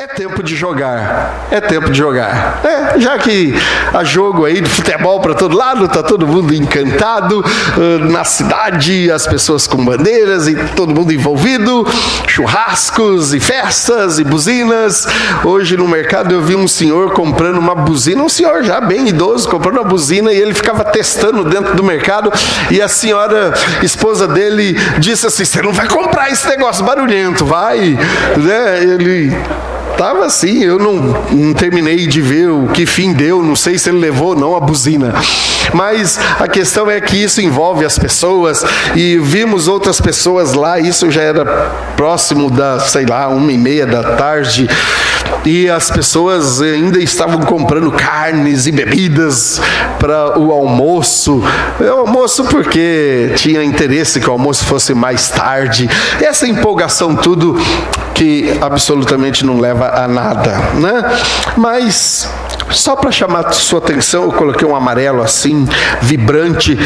É tempo de jogar, é tempo de jogar. Já que há jogo aí de futebol para todo lado, tá todo mundo encantado na cidade, as pessoas com bandeiras e todo mundo envolvido, churrascos e festas e buzinas. Hoje no mercado eu vi um senhor comprando uma buzina, um senhor já bem idoso, comprando uma buzina, e ele ficava testando dentro do mercado, e a senhora, esposa dele, disse assim: você não vai comprar esse negócio barulhento, vai, né? Ele estava assim, eu não terminei de ver o que fim deu, não sei se ele levou ou não a buzina. Mas a questão é que isso envolve as pessoas, e vimos outras pessoas lá, isso já era próximo da, 1h30 da tarde, e as pessoas ainda estavam comprando carnes e bebidas para o almoço. O almoço porque tinha interesse que o almoço fosse mais tarde. Essa empolgação tudo que absolutamente não leva a nada, né? Mas só para chamar a sua atenção, eu coloquei um amarelo assim, vibrante,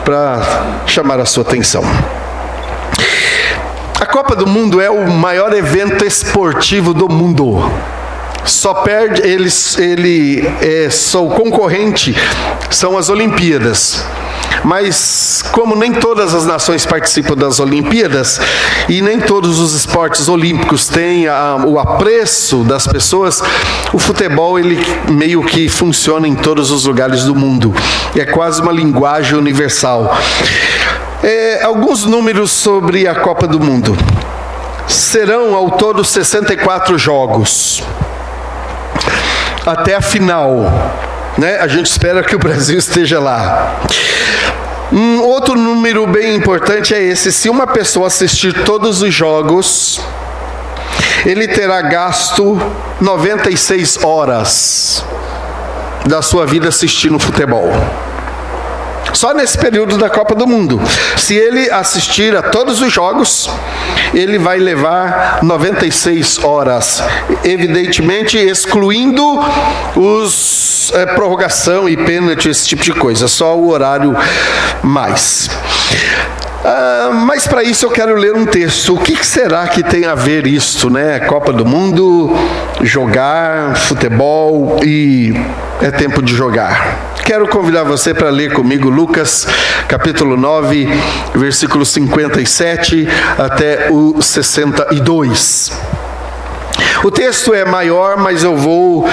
para chamar a sua atenção. A Copa do Mundo é o maior evento esportivo do mundo. Só perde, o concorrente são as Olimpíadas. Mas como nem todas as nações participam das Olimpíadas e nem todos os esportes olímpicos têm o apreço das pessoas, o futebol ele meio que funciona em todos os lugares do mundo. É quase uma linguagem universal. Alguns números sobre a Copa do Mundo. Serão ao todo 64 jogos. Até a final, né? A gente espera que o Brasil esteja lá. Um outro número bem importante é esse: se uma pessoa assistir todos os jogos, ele terá gasto 96 horas da sua vida assistindo futebol. Só nesse período da Copa do Mundo. Se ele assistir a todos os jogos, ele vai levar 96 horas. Evidentemente, excluindo os prorrogação e pênalti, esse tipo de coisa. Só o horário mais. Mas para isso eu quero ler um texto. O que será que tem a ver isto, né? Copa do Mundo, jogar, futebol e é tempo de jogar. Quero convidar você para ler comigo Lucas, capítulo 9, versículo 57 até o 62. O texto é maior, mas eu vou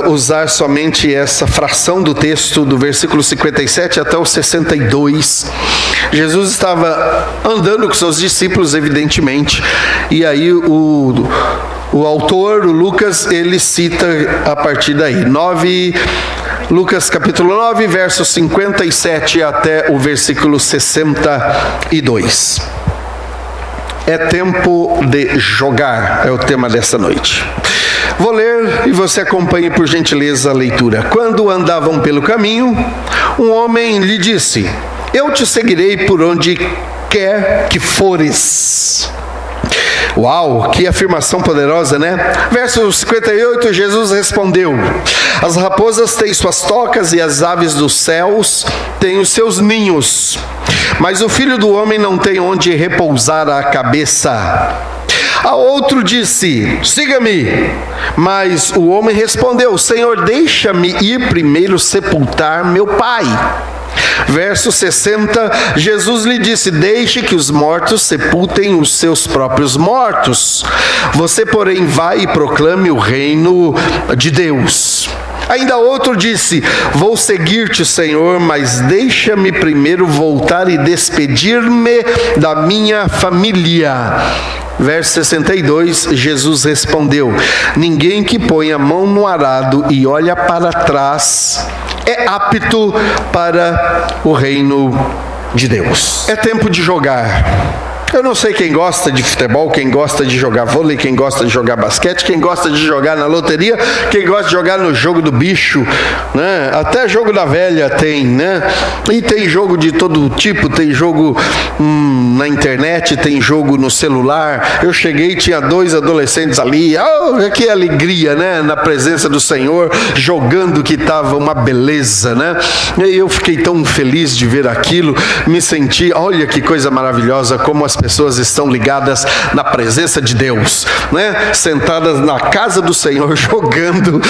usar somente essa fração do texto, do versículo 57 até o 62. Jesus estava andando com seus discípulos, evidentemente, e aí o autor, o Lucas, ele cita a partir daí. Lucas capítulo 9, verso 57 até o versículo 62. É tempo de jogar, é o tema dessa noite. Vou ler e você acompanhe por gentileza a leitura. Quando andavam pelo caminho, um homem lhe disse: eu te seguirei por onde quer que fores. Uau, que afirmação poderosa, né? Verso 58, Jesus respondeu: as raposas têm suas tocas e as aves dos céus têm os seus ninhos, mas o Filho do Homem não tem onde repousar a cabeça. A outro disse: siga-me. Mas o homem respondeu: Senhor, deixa-me ir primeiro sepultar meu pai. Verso 60, Jesus lhe disse: deixe que os mortos sepultem os seus próprios mortos. Você, porém, vai e proclame o reino de Deus. Ainda outro disse: vou seguir-te, Senhor, mas deixa-me primeiro voltar e despedir-me da minha família. Verso 62, Jesus respondeu: ninguém que põe a mão no arado e olha para trás é apto para o reino de Deus. É tempo de jogar. Eu não sei quem gosta de futebol, quem gosta de jogar vôlei, quem gosta de jogar basquete, quem gosta de jogar na loteria, quem gosta de jogar no jogo do bicho, né? Até jogo da velha tem, né? E tem jogo de todo tipo, tem jogo na internet, tem jogo no celular. Eu cheguei e tinha 2 adolescentes ali, que alegria, né? Na presença do Senhor, jogando, que estava uma beleza, né? E eu fiquei tão feliz de ver aquilo, me senti, olha que coisa maravilhosa, como as pessoas estão ligadas na presença de Deus, né? Sentadas na casa do Senhor, jogando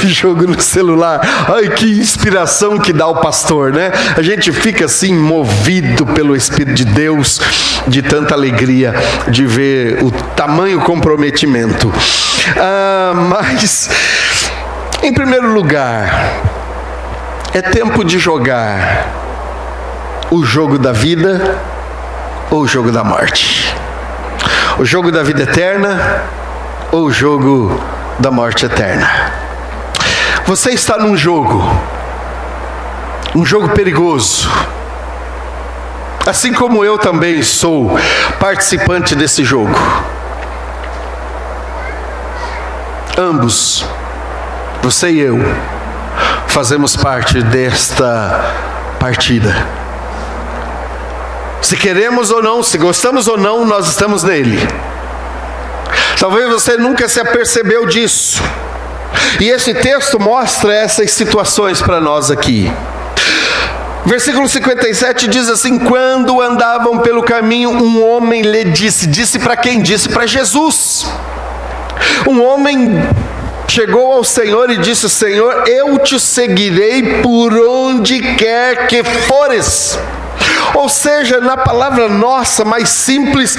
jogo no celular. Ai, que inspiração que dá o pastor, né? A gente fica assim, movido pelo Espírito de Deus, de tanta alegria de ver o tamanho comprometimento. Mas, em primeiro lugar, é tempo de jogar o jogo da vida ou o jogo da morte? O jogo da vida eterna ou o jogo da morte eterna? Você está num jogo, um jogo perigoso, assim como eu também sou participante desse jogo. Ambos, você e eu, fazemos parte desta partida. Se queremos ou não, se gostamos ou não, nós estamos nele. Talvez você nunca se apercebeu disso. E esse texto mostra essas situações para nós aqui. Versículo 57 diz assim: quando andavam pelo caminho, um homem lhe disse para quem? Disse para Jesus. Um homem chegou ao Senhor e disse: Senhor, eu te seguirei por onde quer que fores. Ou seja, na palavra nossa, mais simples,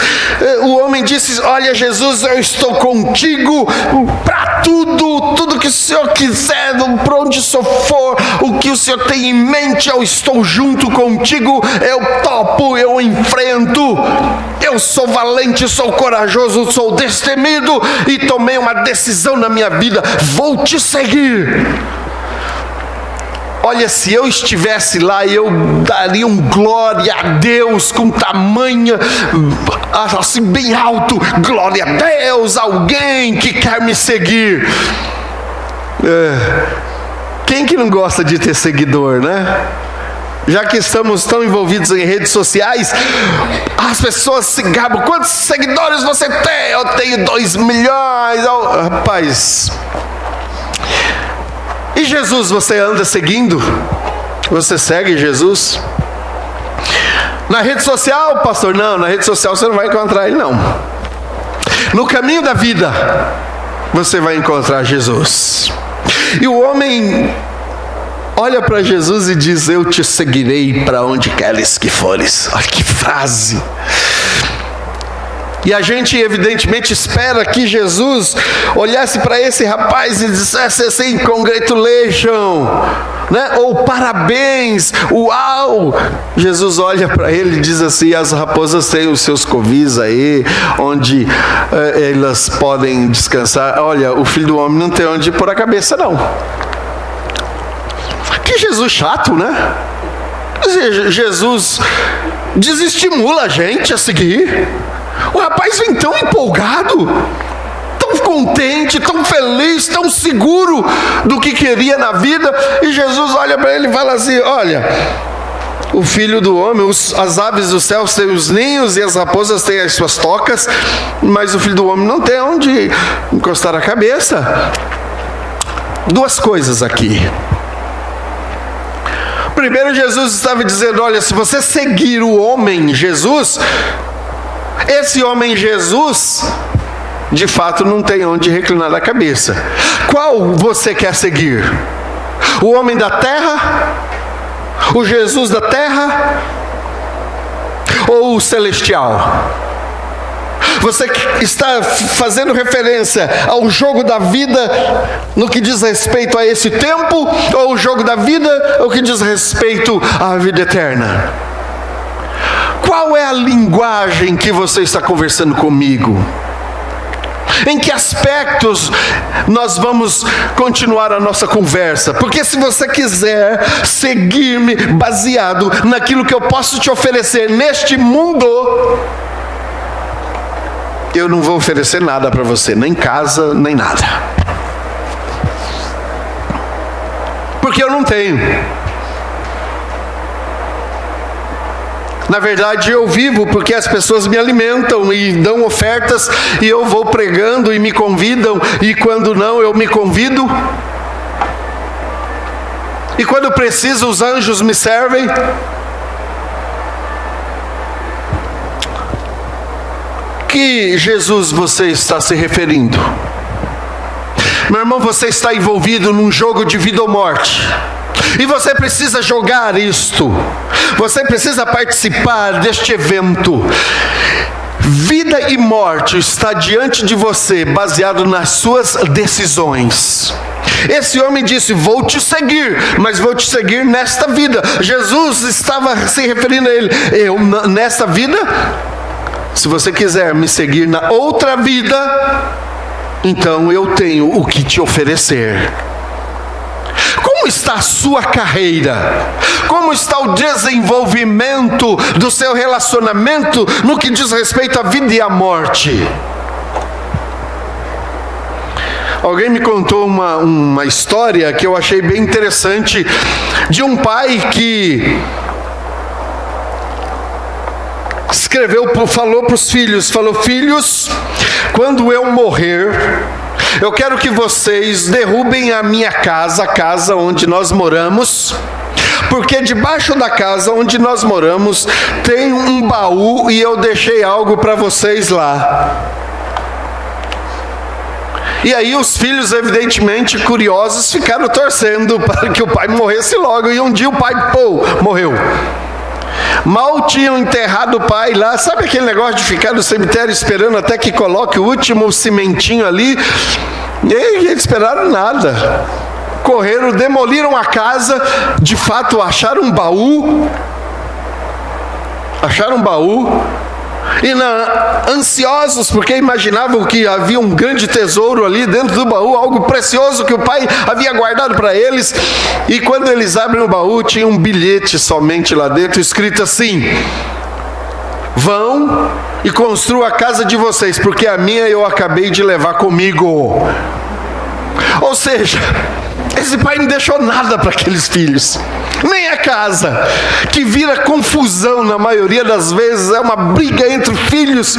o homem disse: olha, Jesus, eu estou contigo para tudo que o Senhor quiser, por onde o Senhor for, o que o Senhor tem em mente, eu estou junto contigo, eu topo, eu enfrento, eu sou valente, sou corajoso, sou destemido e tomei uma decisão na minha vida, vou te seguir. Olha, se eu estivesse lá, eu daria um glória a Deus com tamanha, assim bem alto, glória a Deus, alguém que quer me seguir. Quem que não gosta de ter seguidor, né? Já que estamos tão envolvidos em redes sociais, as pessoas se gabam: quantos seguidores você tem? Eu tenho 2 milhões. Rapaz, e Jesus, você anda seguindo? Você segue Jesus? Na rede social, pastor? Não, na rede social você não vai encontrar ele, não. No caminho da vida, você vai encontrar Jesus. E o homem olha para Jesus e diz: eu te seguirei para onde queres que fores. Olha que frase! E a gente evidentemente espera que Jesus olhasse para esse rapaz e dissesse assim: congratulations, né? Ou parabéns, uau. Jesus olha para ele e diz assim: as raposas têm os seus covis aí, onde elas podem descansar. Olha, o filho do homem não tem onde pôr a cabeça, não. Que Jesus chato, né? Jesus desestimula a gente a seguir. O rapaz vem tão empolgado, tão contente, tão feliz, tão seguro do que queria na vida, e Jesus olha para ele e fala assim: olha, o filho do homem, as aves do céu têm os ninhos e as raposas têm as suas tocas, mas o filho do homem não tem onde encostar a cabeça. Duas coisas aqui. Primeiro, Jesus estava dizendo: olha, se você seguir o homem Jesus, esse homem Jesus, de fato, não tem onde reclinar a cabeça. Qual você quer seguir? O homem da terra? O Jesus da terra? Ou o celestial? Você está fazendo referência ao jogo da vida no que diz respeito a esse tempo? Ou o jogo da vida no que diz respeito à vida eterna? Qual é a linguagem que você está conversando comigo? Em que aspectos nós vamos continuar a nossa conversa? Porque se você quiser seguir-me baseado naquilo que eu posso te oferecer neste mundo, eu não vou oferecer nada para você, nem casa, nem nada. Porque eu não tenho. Na verdade, eu vivo porque as pessoas me alimentam e dão ofertas, e eu vou pregando e me convidam, e quando não, eu me convido. E quando preciso, os anjos me servem. que Jesus você está se referindo? Meu irmão, você está envolvido num jogo de vida ou morte. E você precisa jogar isto. Você precisa participar deste evento. Vida e morte está diante de você, baseado nas suas decisões. Esse homem disse: vou te seguir, mas vou te seguir nesta vida. Jesus estava se referindo a ele: eu nesta vida, se você quiser me seguir na outra vida, então eu tenho o que te oferecer. Como está a sua carreira? Como está o desenvolvimento do seu relacionamento no que diz respeito à vida e à morte? Alguém me contou uma história que eu achei bem interessante, de um pai que falou para os filhos, filhos, quando eu morrer, eu quero que vocês derrubem a minha casa, a casa onde nós moramos, porque debaixo da casa onde nós moramos tem um baú e eu deixei algo para vocês lá. E aí os filhos, evidentemente curiosos, ficaram torcendo para que o pai morresse logo. E um dia o pai, morreu. Mal tinham enterrado o pai lá. Sabe aquele negócio de ficar no cemitério esperando até que coloque o último cimentinho ali? E eles esperaram nada. Correram, demoliram a casa. De fato, acharam um baú. E ansiosos, porque imaginavam que havia um grande tesouro ali dentro do baú, algo precioso que o pai havia guardado para eles. E quando eles abrem o baú, tinha um bilhete somente lá dentro, escrito assim: vão e construam a casa de vocês, porque a minha eu acabei de levar comigo. Ou seja, esse pai não deixou nada para aqueles filhos, nem a casa, que vira confusão na maioria das vezes, é uma briga entre filhos.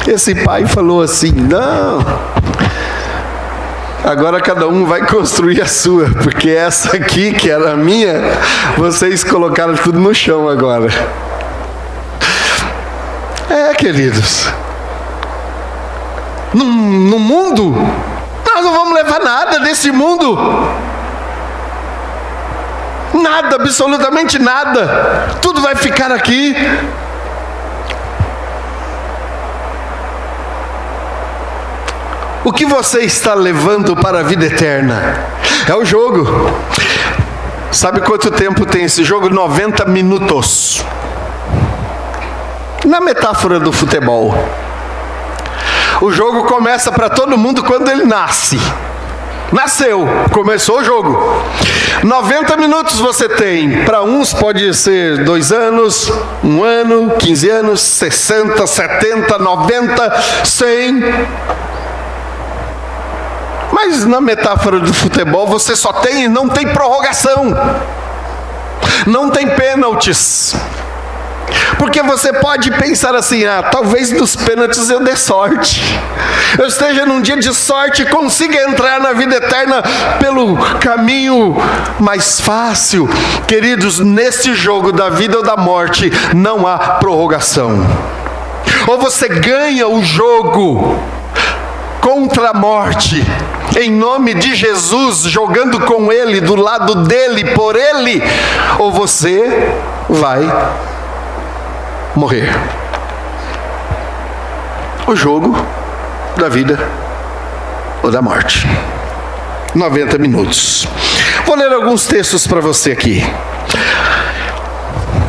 Esse pai falou assim: não, agora cada um vai construir a sua, porque essa aqui, que era a minha, vocês colocaram tudo no chão agora. Queridos, no mundo, nós não vamos levar nada desse mundo. Nada, absolutamente nada. Tudo vai ficar aqui. O que você está levando para a vida eterna? É o jogo. Sabe quanto tempo tem esse jogo? 90 minutos. Na metáfora do futebol, o jogo começa para todo mundo quando ele nasce. Nasceu, começou o jogo. 90 minutos você tem. Para uns pode ser 2 anos, 1 ano, 15 anos, 60, 70, 90, 100. Mas na metáfora do futebol você não tem prorrogação. Não tem pênaltis. Porque você pode pensar assim: talvez nos pênaltis eu dê sorte, eu esteja num dia de sorte e consiga entrar na vida eterna pelo caminho mais fácil. Queridos, nesse jogo da vida ou da morte não há prorrogação. Ou você ganha o jogo contra a morte, em nome de Jesus, jogando com Ele, do lado dele, por Ele, ou você vai morrer. O jogo da vida ou da morte. 90 minutos. Vou ler alguns textos para você aqui.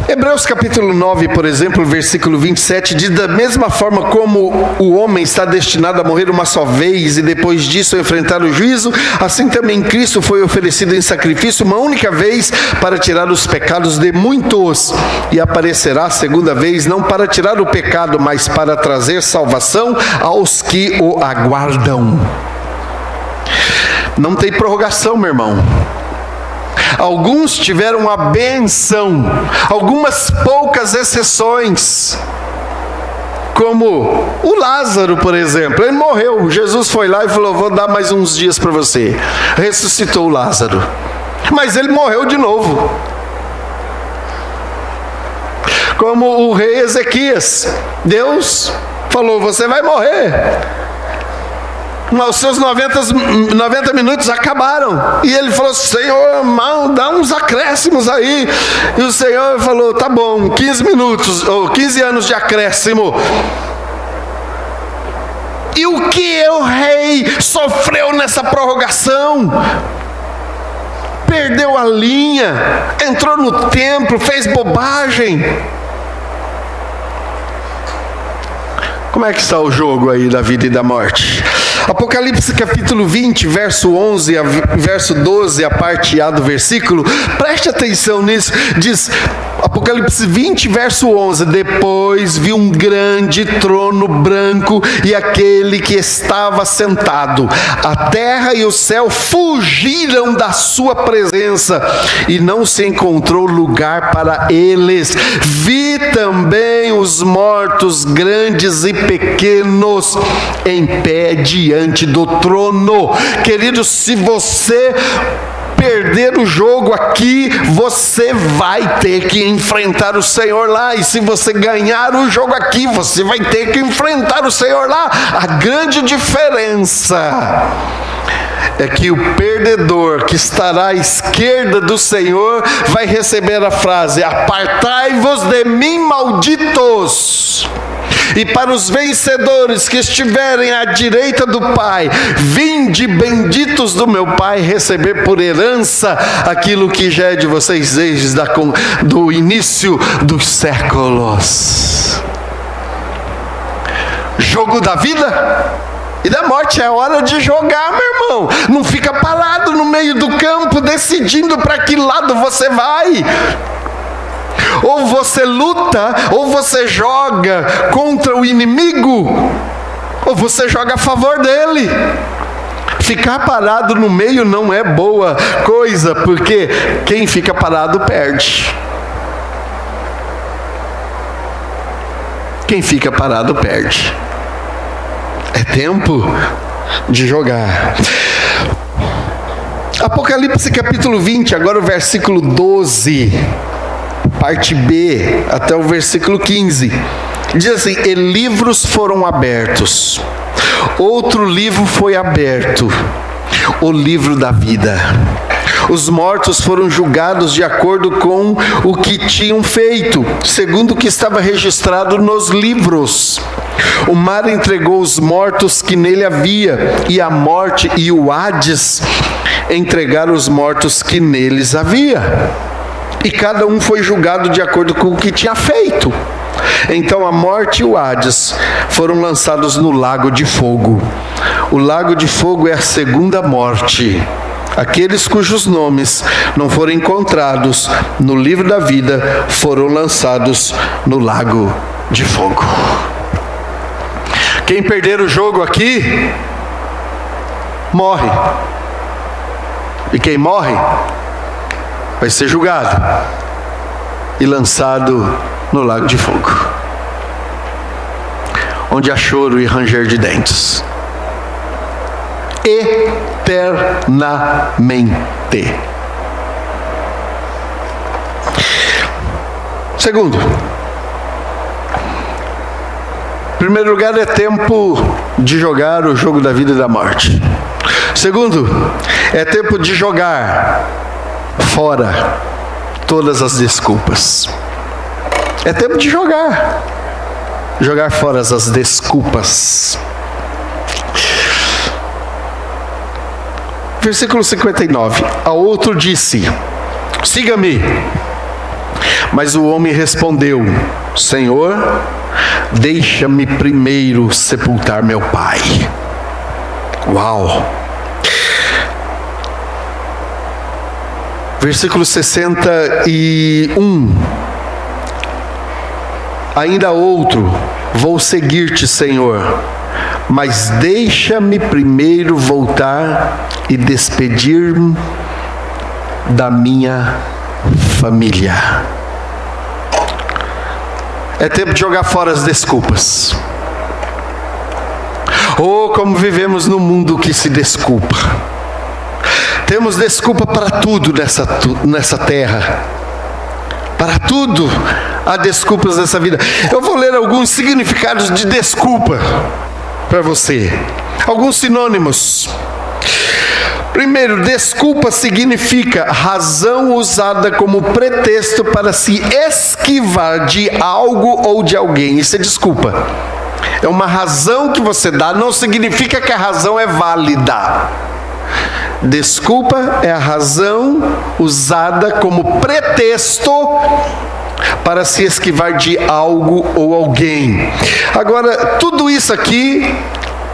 Hebreus capítulo 9, por exemplo, versículo 27, diz: da mesma forma como o homem está destinado a morrer uma só vez e depois disso enfrentar o juízo, assim também Cristo foi oferecido em sacrifício uma única vez para tirar os pecados de muitos, e aparecerá a segunda vez, não para tirar o pecado, mas para trazer salvação aos que o aguardam. Não tem prorrogação, meu irmão. Alguns tiveram a benção, algumas poucas exceções, como o Lázaro, por exemplo. Ele morreu, Jesus foi lá e falou: vou dar mais uns dias para você. Ressuscitou o Lázaro, mas ele morreu de novo. Como o rei Ezequias, Deus falou: você vai morrer. Os seus 90 minutos acabaram. E ele falou: Senhor, dá uns acréscimos aí. E o Senhor falou: tá bom, 15 minutos, ou 15 anos de acréscimo. E o que o rei sofreu nessa prorrogação? Perdeu a linha, entrou no templo, fez bobagem. Como é que está o jogo aí da vida e da morte? Apocalipse capítulo 20, verso 11 a verso 12, a parte A do versículo, preste atenção nisso, diz, Apocalipse 20, verso 11, depois vi um grande trono branco e aquele que estava sentado. A terra e o céu fugiram da sua presença e não se encontrou lugar para eles. Vi também os mortos, grandes e pequenos, em pé diante do trono. Queridos, se você perder o jogo aqui, você vai ter que enfrentar o Senhor lá. E se você ganhar o jogo aqui, você vai ter que enfrentar o Senhor lá. A grande diferença é que o perdedor que estará à esquerda do Senhor vai receber a frase: apartai-vos de mim, malditos. E para os vencedores que estiverem à direita do Pai, vinde, benditos do meu Pai, receber por herança aquilo que já é de vocês desde do início dos séculos. Jogo da vida e da morte, é hora de jogar, meu irmão. Não fica parado no meio do campo decidindo para que lado você vai. Ou você luta, ou você joga contra o inimigo, ou você joga a favor dele. Ficar parado no meio não é boa coisa, porque quem fica parado perde. Quem fica parado perde. É tempo de jogar. Apocalipse capítulo 20, agora o versículo 12. Parte B, até o versículo 15. Diz assim: e livros foram abertos. Outro livro foi aberto, o livro da vida. Os mortos foram julgados de acordo com o que tinham feito, segundo o que estava registrado nos livros. O mar entregou os mortos que nele havia, e a morte e o Hades entregaram os mortos que neles havia. E cada um foi julgado de acordo com o que tinha feito. Então a morte e o Hades foram lançados no lago de fogo. O lago de fogo é a segunda morte. Aqueles cujos nomes não foram encontrados no livro da vida foram lançados no lago de fogo. Quem perder o jogo aqui, morre. E quem morre vai ser julgado e lançado no lago de fogo, onde há choro e ranger de dentes, eternamente. Segundo, em primeiro lugar, é tempo de jogar o jogo da vida e da morte. Segundo, é tempo de jogar fora todas as desculpas. É tempo de jogar fora as desculpas. Versículo 59. A outro disse: siga-me. Mas o homem respondeu: Senhor, deixa-me primeiro sepultar meu pai. Uau! Versículo 61. Ainda outro: vou seguir-te, Senhor, mas deixa-me primeiro voltar e despedir-me da minha família. É tempo de jogar fora as desculpas. Oh, como vivemos num mundo que se desculpa. Temos desculpa para tudo nessa terra. Para tudo. há desculpas nessa vida. Eu vou ler alguns significados de desculpa para você. Alguns sinônimos. Primeiro, desculpa significa razão usada como pretexto para se esquivar de algo ou de alguém. Isso é desculpa. É uma razão que você dá, não significa que a razão é válida. Desculpa é a razão usada como pretexto para se esquivar de algo ou alguém. Agora, tudo isso aqui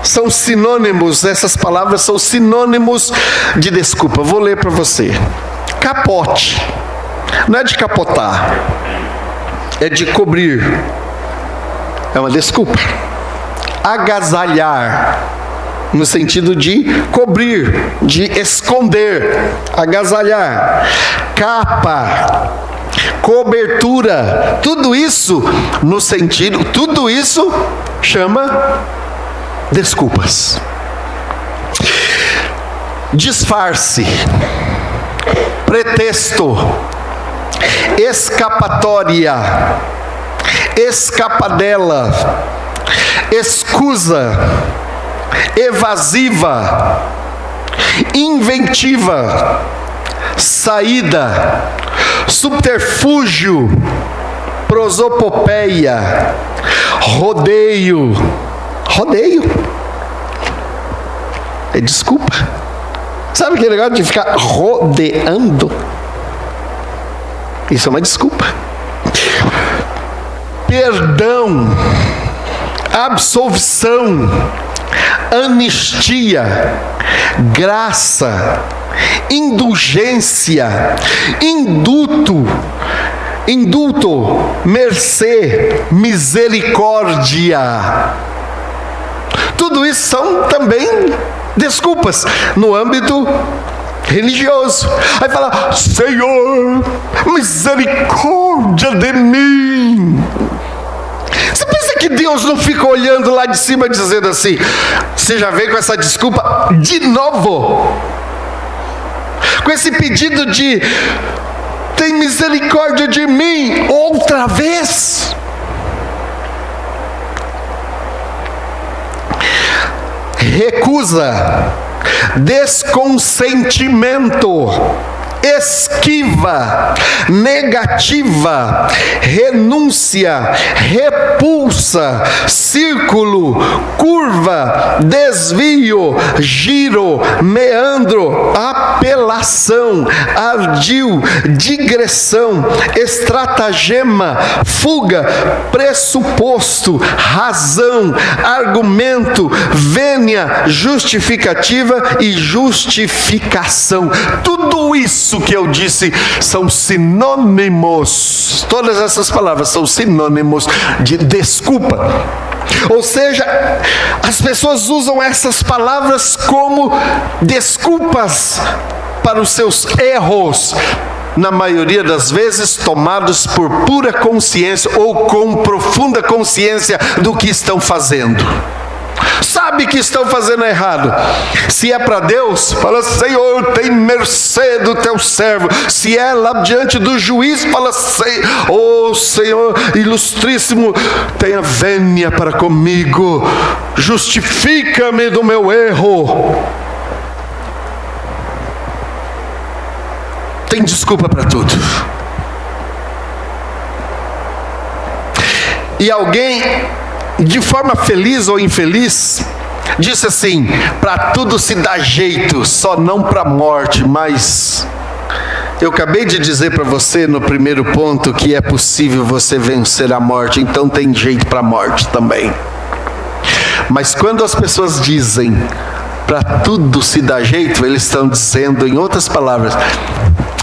são sinônimos, essas palavras são sinônimos de desculpa. Vou ler para você. Capote. Não é de capotar, é de cobrir. É uma desculpa. Agasalhar, no sentido de cobrir, de esconder. Agasalhar. Capa. Cobertura. Tudo isso no sentido, tudo isso chama desculpas. Disfarce. Pretexto. Escapatória. Escapadela. Escusa. Evasiva. Inventiva. Saída. Subterfúgio. Prosopopeia. Rodeio. Rodeio. É desculpa. Sabe aquele negócio de ficar rodeando? Isso é uma desculpa. Perdão. Absolvição. Anistia. Graça. Indulgência. Indulto. Mercê. Misericórdia. Tudo isso são também desculpas no âmbito religioso. Aí fala: Senhor, misericórdia de mim. Você pensa que Deus não fica olhando lá de cima dizendo assim: você já veio com essa desculpa de novo? Com esse pedido de tem misericórdia de mim outra vez? Recusa, desconsentimento, esquiva, negativa, renúncia, repulsa, círculo, curva, desvio, giro, meandro, apelação, ardil, digressão, estratagema, fuga, pressuposto, razão, argumento, vênia, justificativa e justificação. Tudo isso que eu disse são sinônimos. Todas essas palavras são sinônimos de desculpa. Ou seja, as pessoas usam essas palavras como desculpas para os seus erros, na maioria das vezes tomados por pura consciência ou com profunda consciência do que estão fazendo. Sabe que estão fazendo errado. Se é para Deus, fala: Senhor, tem mercê do teu servo. Se é lá diante do juiz, fala: oh Senhor ilustríssimo, tenha vênia para comigo, justifica-me do meu erro. Tem desculpa para tudo. E alguém, de forma feliz ou infeliz, disse assim: para tudo se dá jeito, só não para a morte. Mas eu acabei de dizer para você no primeiro ponto que é possível você vencer a morte, então tem jeito para a morte também. Mas quando as pessoas dizem para tudo se dá jeito, eles estão dizendo, em outras palavras,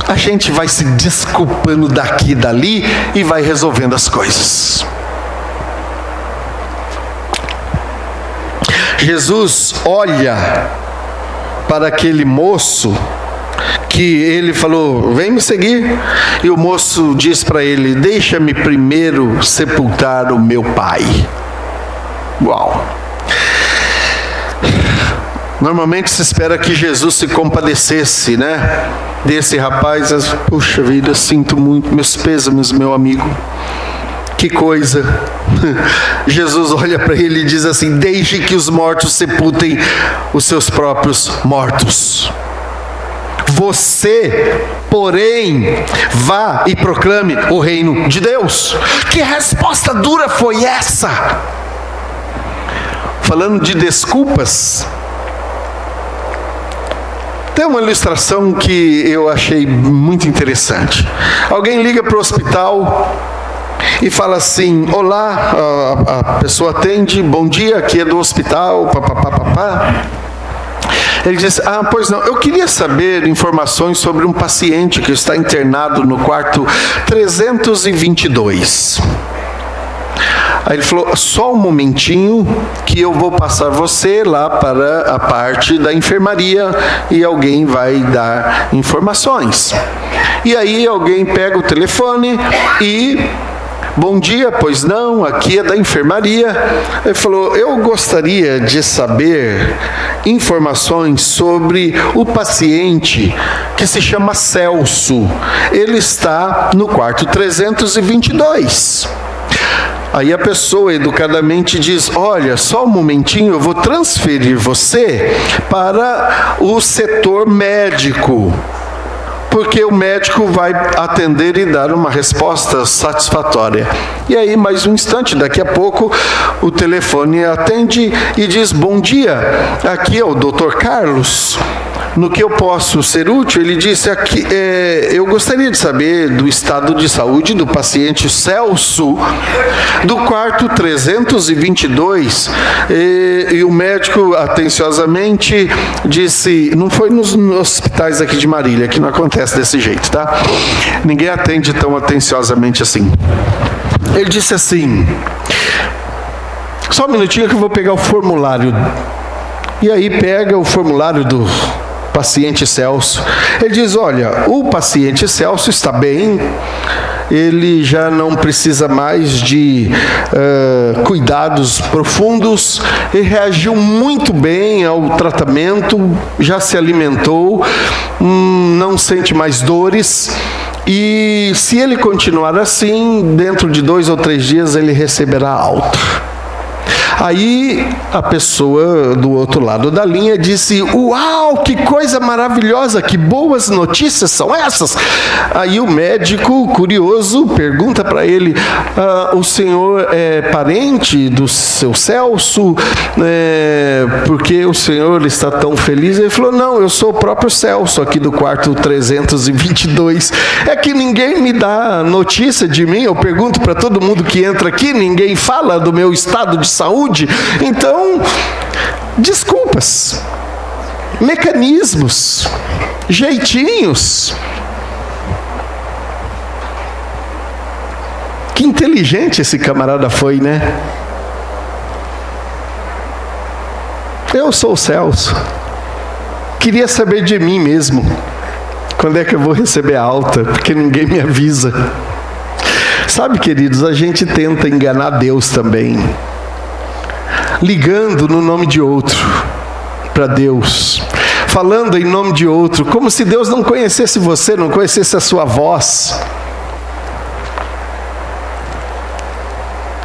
a gente vai se desculpando daqui e dali e vai resolvendo as coisas. Jesus olha para aquele moço que ele falou: vem me seguir. E o moço diz para ele: deixa-me primeiro sepultar o meu pai. Uau! Normalmente se espera que Jesus se compadecesse, né? Desse rapaz. Puxa vida, sinto muito, meus pêsames, meu amigo. Que coisa. Jesus olha para ele e diz assim: deixe que os mortos sepultem os seus próprios mortos. Você, porém, vá e proclame o reino de Deus. Que resposta dura foi essa? Falando de desculpas, tem uma ilustração que eu achei muito interessante. Alguém liga para o hospital e fala assim: olá, a pessoa atende, bom dia, aqui é do hospital, papapá. Ele diz: pois não, eu queria saber informações sobre um paciente que está internado no quarto 322. Aí ele falou: só um momentinho que eu vou passar você lá para a parte da enfermaria e alguém vai dar informações. E aí alguém pega o telefone e: bom dia, pois não, aqui é da enfermaria. Ele falou: eu gostaria de saber informações sobre o paciente que se chama Celso. Ele está no quarto 322. Aí a pessoa educadamente diz: olha, só um momentinho, eu vou transferir você para o setor médico, porque o médico vai atender e dar uma resposta satisfatória. E aí, mais um instante, daqui a pouco, o telefone atende e diz: bom dia, aqui é o Dr. Carlos. No que eu posso ser útil? Ele disse: aqui, eu gostaria de saber do estado de saúde do paciente Celso, do quarto 322. E o médico atenciosamente disse: não foi nos hospitais aqui de Marília, que não acontece desse jeito, tá? Ninguém atende tão atenciosamente assim. Ele disse assim: só um minutinho que eu vou pegar o formulário. E aí pega o formulário do paciente Celso. Ele diz: olha, o paciente Celso está bem, ele já não precisa mais de cuidados profundos, ele reagiu muito bem ao tratamento, já se alimentou, não sente mais dores, e se ele continuar assim, dentro de 2 ou 3 dias ele receberá alta. Aí a pessoa do outro lado da linha disse: uau, que coisa maravilhosa, que boas notícias são essas? Aí o médico, curioso, pergunta para ele: o senhor é parente do seu Celso? Porque o senhor está tão feliz? Ele falou: não, eu sou o próprio Celso aqui do quarto 322. É que ninguém me dá notícia de mim, eu pergunto para todo mundo que entra aqui, ninguém fala do meu estado de saúde. Então, desculpas, mecanismos, jeitinhos. Que inteligente esse camarada foi, né? Eu sou o Celso. Queria saber de mim mesmo. Quando é que eu vou receber a alta? Porque ninguém me avisa. Sabe, queridos, a gente tenta enganar Deus também, ligando no nome de outro para Deus, falando em nome de outro, como se Deus não conhecesse você, não conhecesse a sua voz.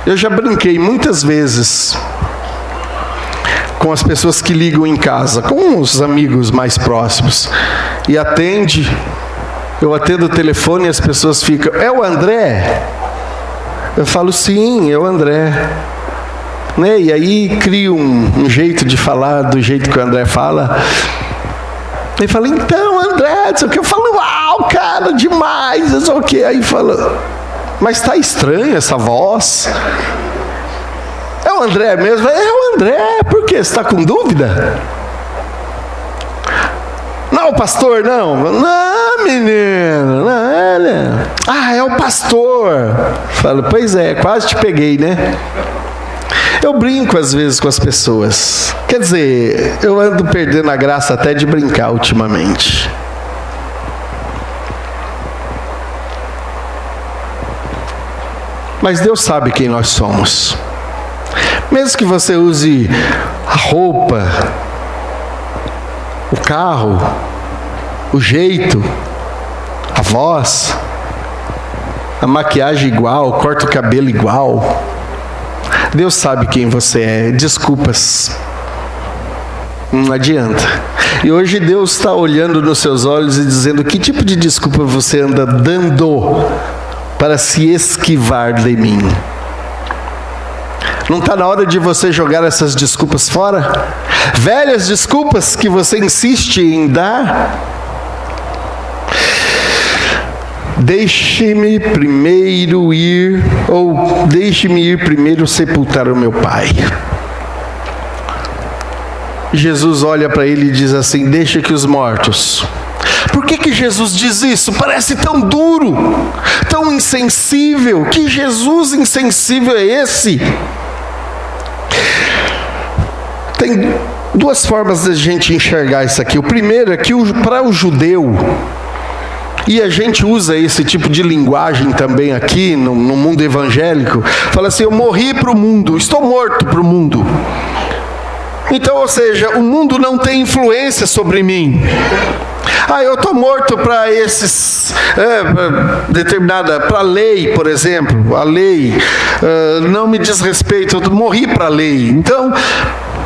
Eu já brinquei muitas vezes com as pessoas que ligam em casa, com os amigos mais próximos, e eu atendo o telefone e as pessoas ficam: é o André? Eu falo: sim, é o André. Né? E aí cria um jeito de falar do jeito que o André fala. Ele fala: então, André, não sei o que. Eu falo: uau, cara, demais, não sei o que. Aí fala: mas está estranho essa voz. É o André mesmo? É o André. Por quê? Você está com dúvida? Não, pastor, não. Não, menino. Não. É o pastor. Falo: pois é, quase te peguei, né? Eu brinco às vezes com as pessoas. Quer dizer, eu ando perdendo a graça até de brincar ultimamente. Mas Deus sabe quem nós somos. Mesmo que você use a roupa, o carro, o jeito, a voz, a maquiagem igual, corta o cabelo igual. Deus sabe quem você é. Desculpas. Não adianta. E hoje Deus está olhando nos seus olhos e dizendo: que tipo de desculpa você anda dando para se esquivar de mim? Não está na hora de você jogar essas desculpas fora? Velhas desculpas que você insiste em dar? Deixe-me primeiro ir, ou deixe-me ir primeiro sepultar o meu pai. Jesus olha para ele e diz assim: deixa que os mortos. Por que Jesus diz isso? Parece tão duro, tão insensível. Que Jesus insensível é esse? Tem duas formas de a gente enxergar isso aqui. O primeiro é que para o judeu, e a gente usa esse tipo de linguagem também aqui no mundo evangélico, fala assim: eu morri para o mundo, estou morto para o mundo. Então, ou seja, o mundo não tem influência sobre mim. Eu estou morto para esses, para a lei, por exemplo. A lei não me diz respeito, eu morri para a lei. Então,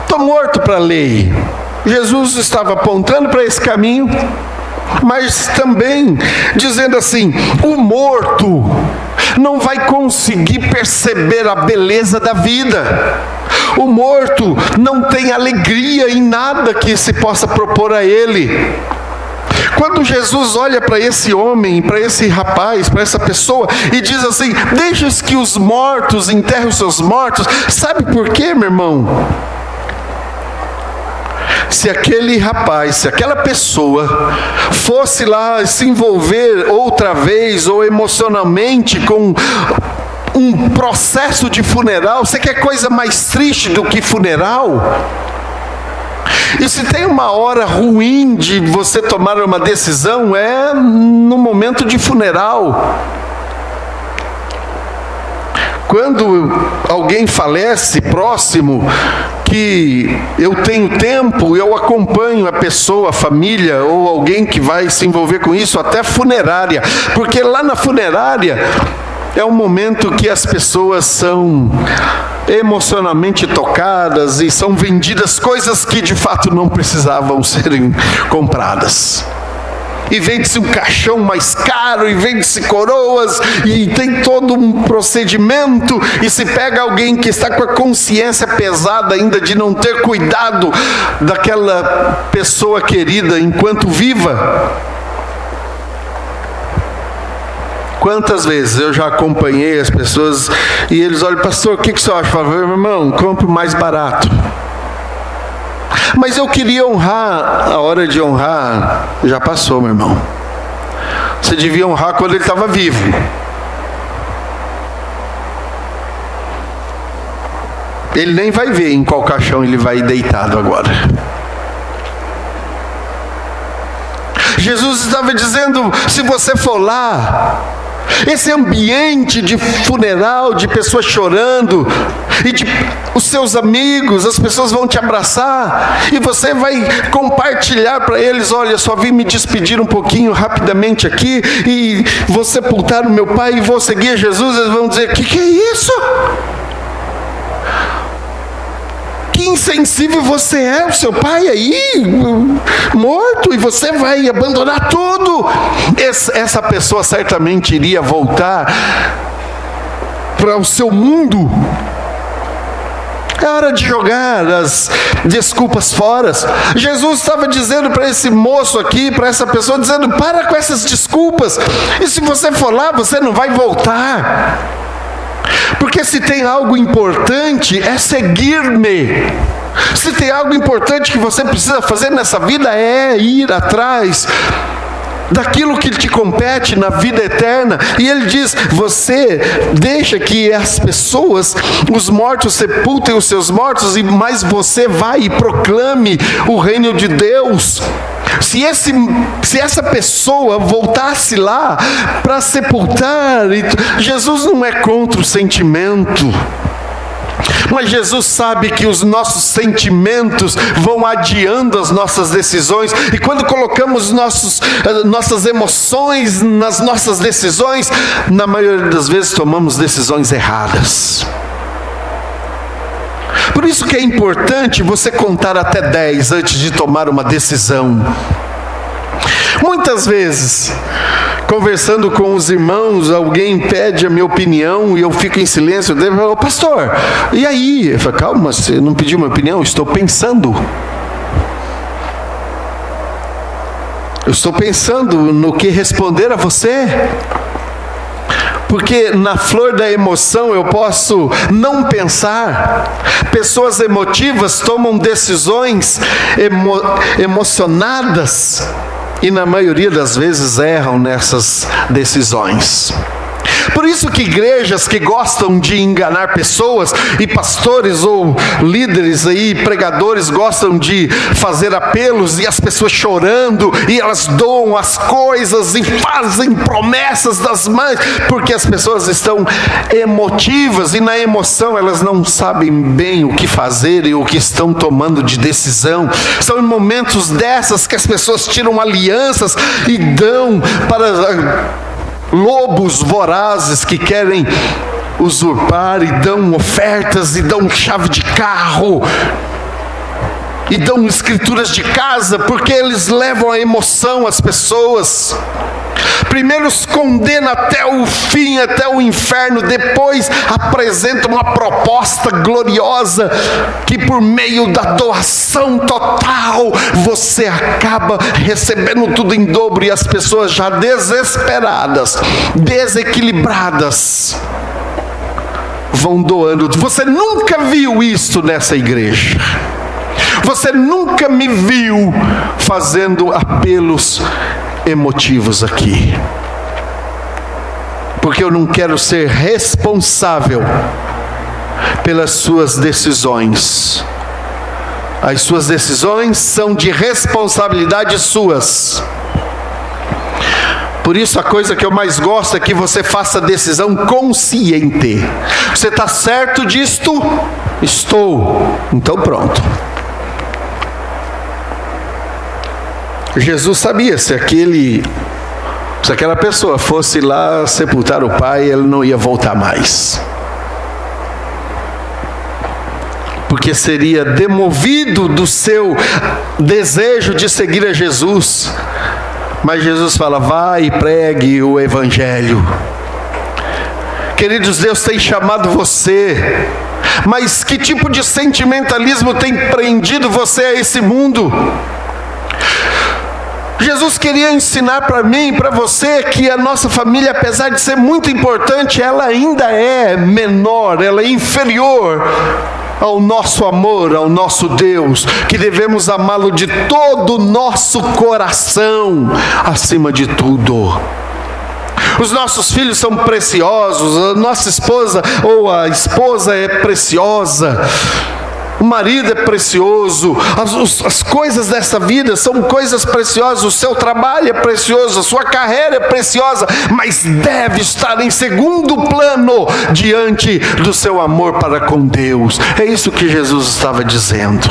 estou morto para a lei. Jesus estava apontando para esse caminho, mas também dizendo assim: o morto não vai conseguir perceber a beleza da vida. O morto não tem alegria em nada que se possa propor a ele. Quando Jesus olha para esse homem, para esse rapaz, para essa pessoa, e diz assim: deixa que os mortos enterrem os seus mortos. Sabe por quê, meu irmão? Se aquele rapaz, se aquela pessoa fosse lá se envolver outra vez, ou emocionalmente com um processo de funeral, você quer coisa mais triste do que funeral? E se tem uma hora ruim de você tomar uma decisão, é no momento de funeral. Quando alguém falece próximo, que eu tenho tempo, eu acompanho a pessoa, a família, ou alguém que vai se envolver com isso, até funerária. Porque lá na funerária é um momento que as pessoas são emocionalmente tocadas e são vendidas coisas que de fato não precisavam serem compradas. E vende-se um caixão mais caro, e vende-se coroas, e tem todo um procedimento, e se pega alguém que está com a consciência pesada ainda de não ter cuidado daquela pessoa querida enquanto viva. Quantas vezes eu já acompanhei as pessoas e eles olham: pastor, o que você acha? Eu falo: meu irmão, compre o mais barato. Mas eu queria honrar. A hora de honrar já passou, meu irmão. Você devia honrar quando ele estava vivo. Ele nem vai ver em qual caixão ele vai deitado agora. Jesus estava dizendo: se você for lá, esse ambiente de funeral, de pessoas chorando, e de os seus amigos, as pessoas vão te abraçar, e você vai compartilhar para eles: olha, só vim me despedir um pouquinho rapidamente aqui, e vou sepultar o meu pai, e vou seguir Jesus. Eles vão dizer: que é isso? Que insensível você é, o seu pai aí morto, e você vai abandonar tudo. Essa pessoa certamente iria voltar para o seu mundo. É hora de jogar as desculpas fora. Jesus estava dizendo para esse moço aqui, para essa pessoa, dizendo: para com essas desculpas, e se você for lá, você não vai voltar. Porque se tem algo importante, é seguir-me. Se tem algo importante que você precisa fazer nessa vida, é ir atrás daquilo que te compete na vida eterna. E ele diz: você deixa que as pessoas, os mortos, sepultem os seus mortos, mas você vai e proclame o reino de Deus. Se essa pessoa voltasse lá para sepultar, Jesus não é contra o sentimento. Mas Jesus sabe que os nossos sentimentos vão adiando as nossas decisões, e quando colocamos nossas emoções nas nossas decisões, na maioria das vezes tomamos decisões erradas. Por isso que é importante você contar até 10 antes de tomar uma decisão. Muitas vezes, conversando com os irmãos, alguém pede a minha opinião e eu fico em silêncio. Eu falo: pastor, e aí? Eu falo: calma, você não pediu minha opinião? Eu estou pensando. Eu estou pensando no que responder a você. Porque na flor da emoção eu posso não pensar. Pessoas emotivas tomam decisões emocionadas e na maioria das vezes erram nessas decisões. Por isso que igrejas que gostam de enganar pessoas, e pastores ou líderes aí, pregadores, gostam de fazer apelos e as pessoas chorando, e elas doam as coisas e fazem promessas das mães, porque as pessoas estão emotivas, e na emoção elas não sabem bem o que fazer e o que estão tomando de decisão. São em momentos dessas que as pessoas tiram alianças e dão para lobos vorazes que querem usurpar, e dão ofertas, e dão chave de carro, e dão escrituras de casa, porque eles levam a emoção às pessoas. Primeiro os condena até o fim, até o inferno, depois apresenta uma proposta gloriosa, que por meio da doação total, você acaba recebendo tudo em dobro, e as pessoas já desesperadas, desequilibradas, vão doando. Você nunca viu isso nessa igreja. Você nunca me viu fazendo apelos emotivos aqui, porque eu não quero ser responsável pelas suas decisões. As suas decisões são de responsabilidade suas. Por isso a coisa que eu mais gosto é que você faça decisão consciente. Você está certo disto? Estou. Então pronto. Jesus sabia, se aquela pessoa fosse lá sepultar o pai, ele não ia voltar mais, porque seria demovido do seu desejo de seguir a Jesus. Mas Jesus fala: vai e pregue o evangelho. Queridos, Deus tem chamado você, mas que tipo de sentimentalismo tem prendido você a esse mundo? Jesus queria ensinar para mim e para você que a nossa família, apesar de ser muito importante, ela ainda é menor, ela é inferior ao nosso amor, ao nosso Deus, que devemos amá-lo de todo o nosso coração, acima de tudo. Os nossos filhos são preciosos, a nossa esposa ou a esposa é preciosa, o marido é precioso, as coisas dessa vida são coisas preciosas, o seu trabalho é precioso, a sua carreira é preciosa, mas deve estar em segundo plano diante do seu amor para com Deus. É isso que Jesus estava dizendo.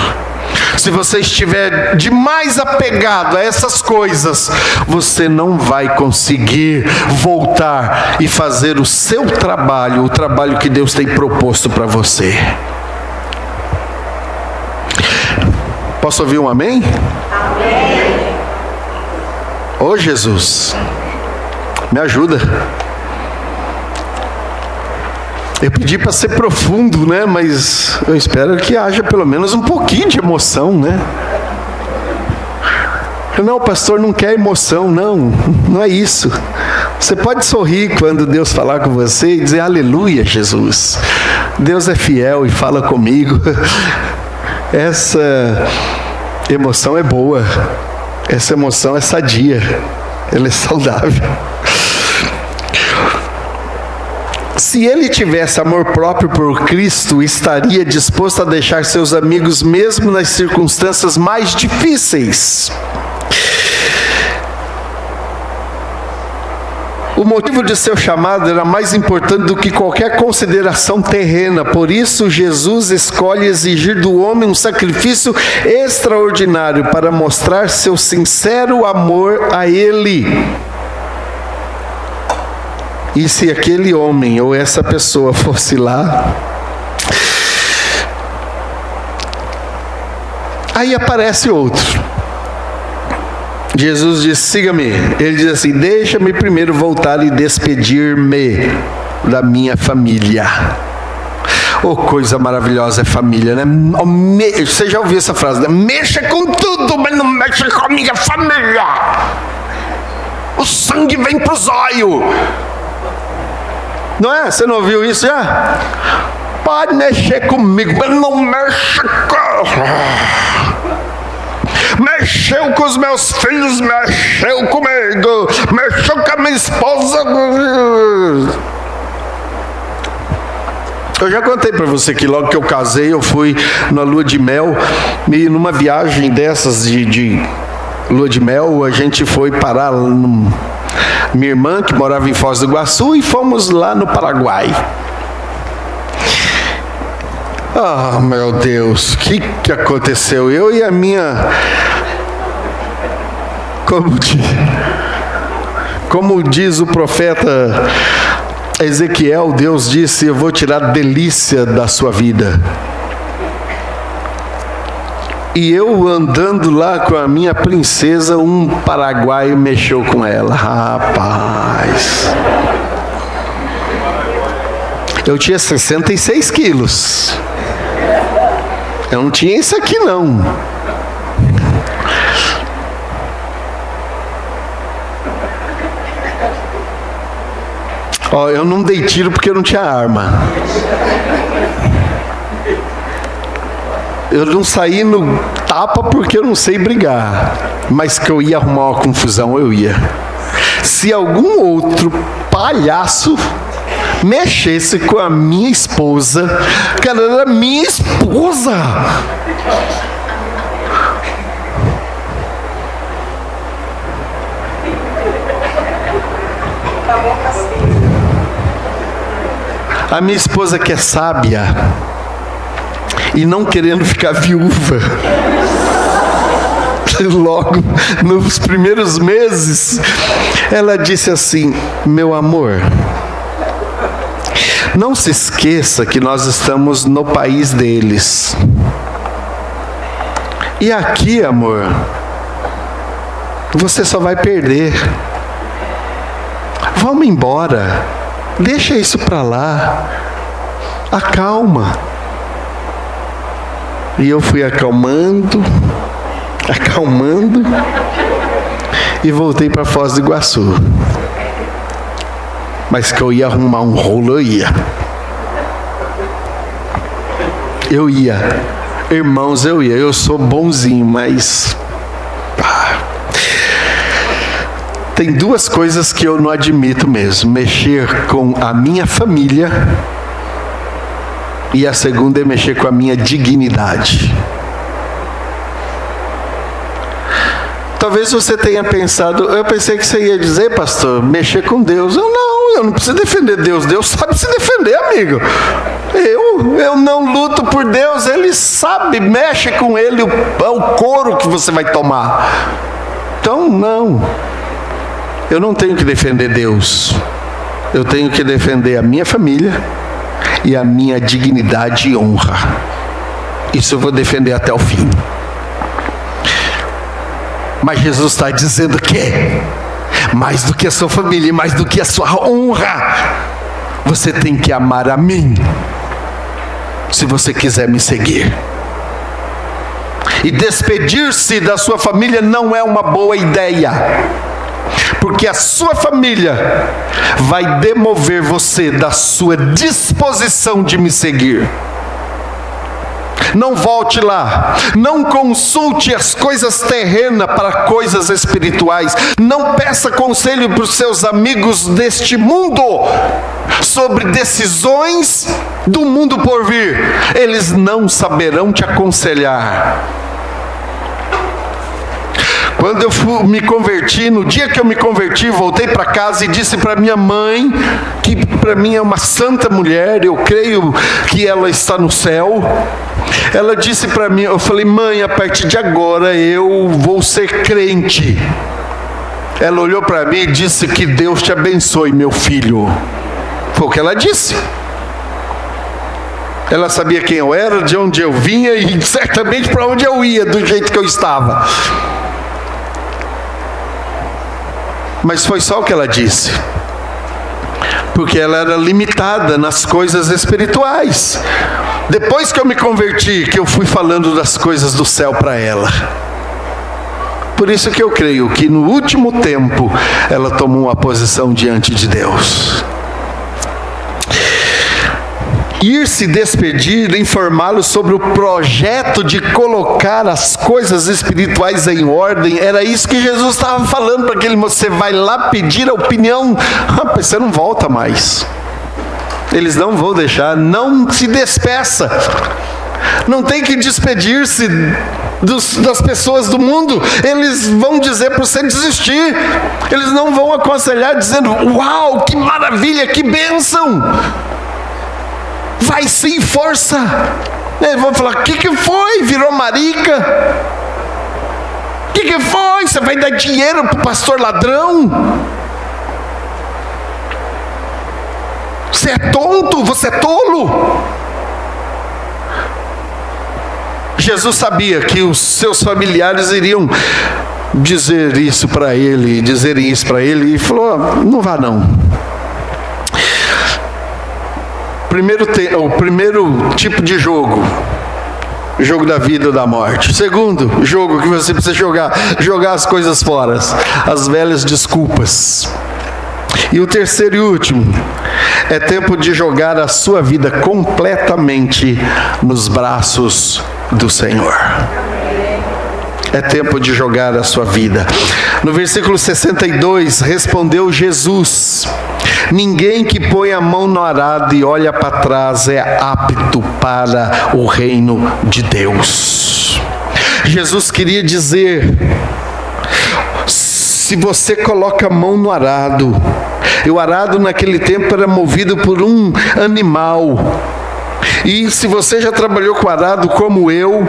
Se você estiver demais apegado a essas coisas, você não vai conseguir voltar e fazer o seu trabalho, o trabalho que Deus tem proposto para você. Posso ouvir um amém? Amém. Ô Jesus, me ajuda. Eu pedi para ser profundo, né? Mas eu espero que haja pelo menos um pouquinho de emoção, né? Não, o pastor não quer emoção, não é isso. Você pode sorrir quando Deus falar com você e dizer: aleluia, Jesus. Deus é fiel e fala comigo. Essa emoção é boa, essa emoção é sadia, ela é saudável. Se ele tivesse amor próprio por Cristo, estaria disposto a deixar seus amigos mesmo nas circunstâncias mais difíceis. O motivo de seu chamado era mais importante do que qualquer consideração terrena. Por isso, Jesus escolhe exigir do homem um sacrifício extraordinário para mostrar seu sincero amor a Ele. E se aquele homem ou essa pessoa fosse lá, aí aparece outro. Jesus diz: siga-me. Ele diz assim: deixa-me primeiro voltar e despedir-me da minha família. Oh, coisa maravilhosa é família, né? Você já ouviu essa frase, né? Mexa com tudo, mas não mexa com a minha família. O sangue vem pro zóio. Não é? Você não ouviu isso já? Pode mexer comigo, mas não mexa com... Mexeu com os meus filhos, mexeu comigo, mexeu com a minha esposa. Eu já contei para você que logo que eu casei, eu fui na lua de mel, e numa viagem dessas de lua de mel, a gente foi parar minha irmã, que morava em Foz do Iguaçu, e fomos lá no Paraguai. Ah, meu Deus, o que aconteceu? Eu e a minha... Como diz o profeta Ezequiel, Deus disse: eu vou tirar delícia da sua vida. E eu andando lá com a minha princesa, um paraguaio mexeu com ela. Rapaz... Eu tinha 66 quilos. Eu não tinha isso aqui não. Ó, eu não dei tiro porque eu não tinha arma. Eu não saí no tapa porque eu não sei brigar. Mas que eu ia arrumar uma confusão, eu ia. Se algum outro palhaço mexesse com a minha esposa, cara, era minha esposa. A minha esposa, que é sábia e não querendo ficar viúva, logo nos primeiros meses, ela disse assim: meu amor, não se esqueça que nós estamos no país deles. E aqui, amor, você só vai perder. Vamos embora. Deixa isso para lá. Acalma. E eu fui acalmando, e voltei para Foz do Iguaçu. Mas que eu ia arrumar um rolo, eu ia. Irmãos, eu ia. Eu sou bonzinho, mas... Tem duas coisas que eu não admito mesmo: mexer com a minha família, e a segunda é mexer com a minha dignidade. Talvez você tenha pensado, eu pensei que você ia dizer, pastor, mexer com Deus. Eu não preciso defender Deus. Deus sabe se defender, amigo. Eu não luto por Deus. Ele sabe, mexe com Ele, é o couro que você vai tomar. Então, não. Eu não tenho que defender Deus. Eu tenho que defender a minha família e a minha dignidade e honra. Isso eu vou defender até o fim. Mas Jesus está dizendo que mais do que a sua família, mais do que a sua honra, você tem que amar a mim, se você quiser me seguir. E despedir-se da sua família não é uma boa ideia, porque a sua família vai demover você da sua disposição de me seguir. Não volte lá, não consulte as coisas terrenas para coisas espirituais, não peça conselho para os seus amigos deste mundo sobre decisões do mundo por vir. Eles não saberão te aconselhar. Quando eu me converti, no dia que eu me converti, voltei para casa e disse para minha mãe, que para mim é uma santa mulher, eu creio que ela está no céu. Ela disse para mim, eu falei: mãe, a partir de agora eu vou ser crente. Ela olhou para mim e disse: que Deus te abençoe, meu filho. Foi o que ela disse. Ela sabia quem eu era, de onde eu vinha e certamente para onde eu ia, do jeito que eu estava. Mas foi só o que ela disse, porque ela era limitada nas coisas espirituais. Depois que eu me converti, que eu fui falando das coisas do céu para ela. Por isso que eu creio que no último tempo ela tomou uma posição diante de Deus. Ir se despedir, informá-lo sobre o projeto de colocar as coisas espirituais em ordem, era isso que Jesus estava falando para aquele moço. Você vai lá pedir a opinião, rapaz, você não volta mais. Eles não vão deixar, não se despeça. Não tem que despedir-se das pessoas do mundo. Eles vão dizer para você desistir. Eles não vão aconselhar dizendo: uau, que maravilha, que bênção. Vai sim, força. Eles vão falar: o que foi? Virou marica? O que foi? Você vai dar dinheiro para o pastor ladrão? Você é tonto? Você é tolo? Jesus sabia que os seus familiares iriam dizer isso para ele, dizerem isso para ele, e falou: não vá não. O primeiro tipo de jogo da vida ou da morte. Segundo jogo que você precisa jogar as coisas fora, as velhas desculpas. E o terceiro e último, é tempo de jogar a sua vida completamente nos braços do Senhor. É tempo de jogar a sua vida. No versículo 62, respondeu Jesus: ninguém que põe a mão no arado e olha para trás é apto para o reino de Deus. Jesus queria dizer: se você coloca a mão no arado, e o arado naquele tempo era movido por um animal, e se você já trabalhou com arado como eu,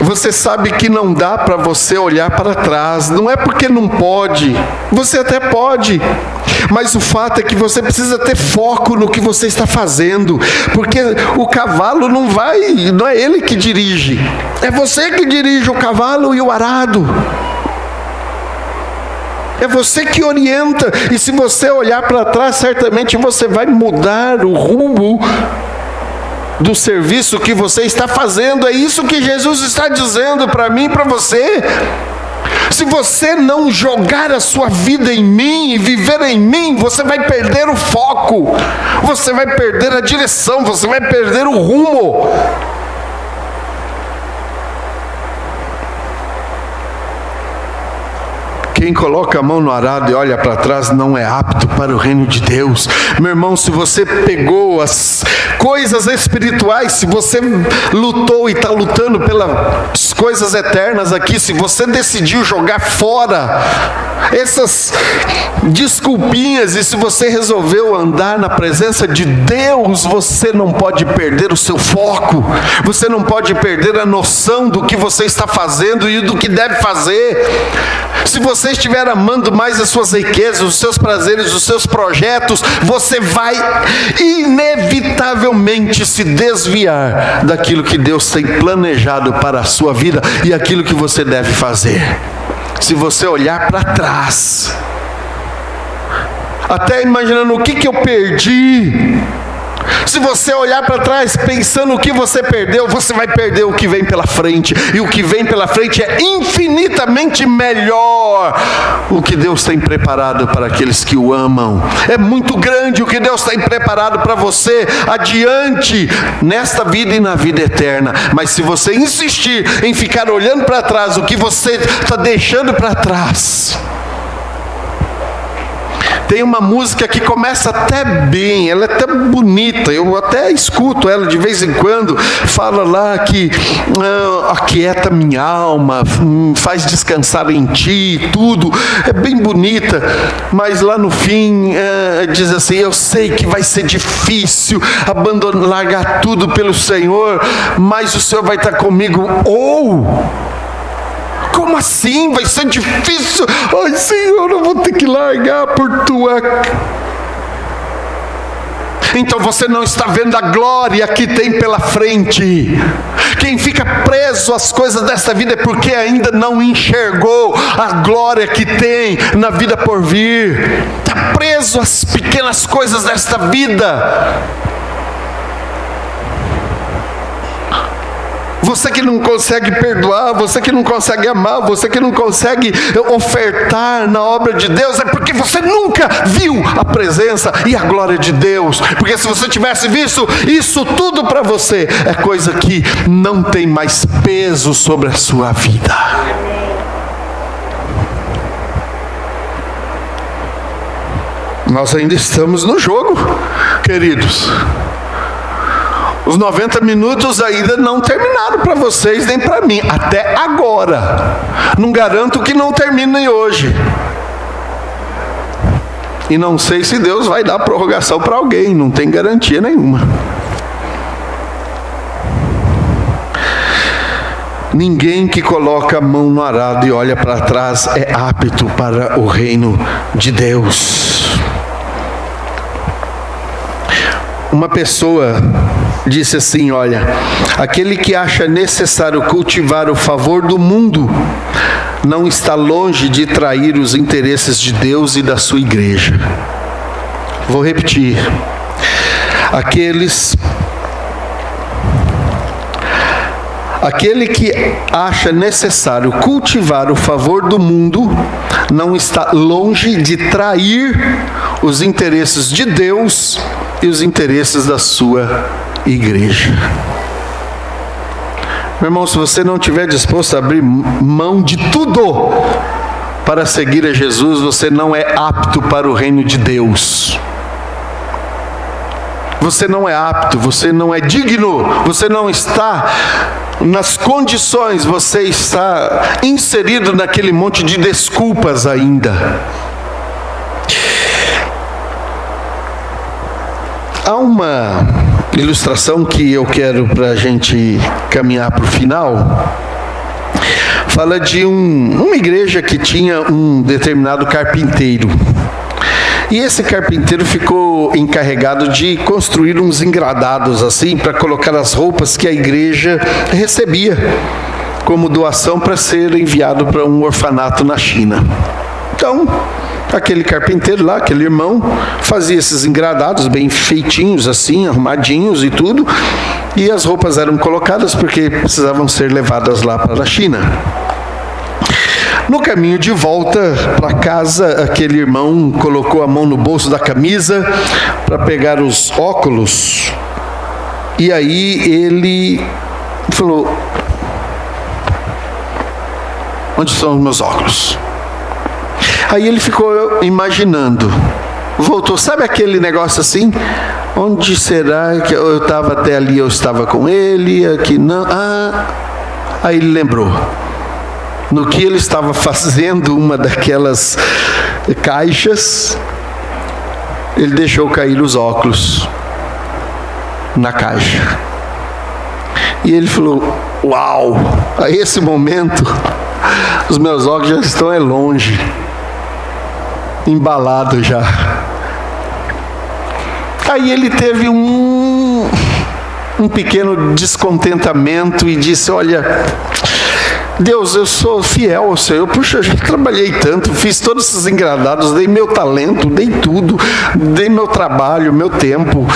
você sabe que não dá para você olhar para trás. Não é porque não pode, você até pode, mas o fato é que você precisa ter foco no que você está fazendo, porque o cavalo não é ele que dirige, é você que dirige o cavalo e o arado. É você que orienta, e se você olhar para trás, certamente você vai mudar o rumo do serviço que você está fazendo. É isso que Jesus está dizendo para mim e para você. Se você não jogar a sua vida em mim e viver em mim, você vai perder o foco, você vai perder a direção, você vai perder o rumo. Quem coloca a mão no arado e olha para trás não é apto para o reino de Deus. Meu irmão, se você pegou as coisas espirituais, se você lutou e está lutando pelas coisas eternas aqui, se você decidiu jogar fora essas desculpinhas, e se você resolveu andar na presença de Deus, você não pode perder o seu foco, você não pode perder a noção do que você está fazendo e do que deve fazer. Se você estiver amando mais as suas riquezas, os seus prazeres, os seus projetos, você vai inevitavelmente se desviar daquilo que Deus tem planejado para a sua vida e aquilo que você deve fazer. Se você olhar para trás, até imaginando o que eu perdi, se você olhar para trás pensando o que você perdeu, você vai perder o que vem pela frente. E o que vem pela frente é infinitamente melhor. O que Deus tem preparado para aqueles que o amam é muito grande. O que Deus tem preparado para você adiante, nesta vida e na vida eterna. Mas se você insistir em ficar olhando para trás, o que você está deixando para trás, Tem uma música que começa até bem, ela é até bonita, eu até escuto ela de vez em quando. Fala lá que aquieta minha alma, faz descansar em ti, tudo. É bem bonita, mas lá no fim diz assim: eu sei que vai ser difícil abandonar, largar tudo pelo Senhor, mas o Senhor vai estar comigo. Como assim? Vai ser difícil? Ai, Senhor, eu vou ter que largar por tua... Então você não está vendo a glória que tem pela frente. Quem fica preso às coisas desta vida é porque ainda não enxergou a glória que tem na vida por vir. Está preso às pequenas coisas desta vida. Você que não consegue perdoar, você que não consegue amar, você que não consegue ofertar na obra de Deus, é porque você nunca viu a presença e a glória de Deus. Porque se você tivesse visto isso tudo para você, é coisa que não tem mais peso sobre a sua vida. Nós ainda estamos no jogo, queridos. Os 90 minutos ainda não terminaram para vocês nem para mim, até agora. Não garanto que não terminem hoje. E não sei se Deus vai dar prorrogação para alguém, não tem garantia nenhuma. Ninguém que coloca a mão no arado e olha para trás é apto para o reino de Deus. Uma pessoa disse assim: olha, aquele que acha necessário cultivar o favor do mundo não está longe de trair os interesses de Deus e da sua igreja. Vou repetir. Aquele que acha necessário cultivar o favor do mundo não está longe de trair os interesses de Deus e os interesses da sua igreja. Meu irmão, se você não estiver disposto a abrir mão de tudo para seguir a Jesus, você não é apto para o reino de Deus. Você não é apto, você não é digno, você não está nas condições, você está inserido naquele monte de desculpas ainda. Há uma ilustração que eu quero para a gente caminhar para o final. Fala de uma igreja que tinha um determinado carpinteiro. E esse carpinteiro ficou encarregado de construir uns engradados assim, para colocar as roupas que a igreja recebia como doação para ser enviado para um orfanato na China. Então, aquele carpinteiro lá, aquele irmão, fazia esses engradados bem feitinhos assim, arrumadinhos e tudo, e as roupas eram colocadas porque precisavam ser levadas lá para a China. No caminho de volta para casa, aquele irmão colocou a mão no bolso da camisa para pegar os óculos, e aí ele falou: onde estão os meus óculos? Aí ele ficou imaginando, voltou, sabe aquele negócio assim? Onde será que eu estava? Até ali eu estava com ele, aqui não. Aí ele lembrou. No que ele estava fazendo uma daquelas caixas, ele deixou cair os óculos na caixa. E ele falou: uau, a esse momento os meus óculos já estão longe, embalados já. Aí ele teve um pequeno descontentamento e disse: olha, Deus, eu sou fiel ao Senhor, puxa, eu já trabalhei tanto, fiz todos esses engradados, dei meu talento, dei tudo, dei meu trabalho, meu tempo,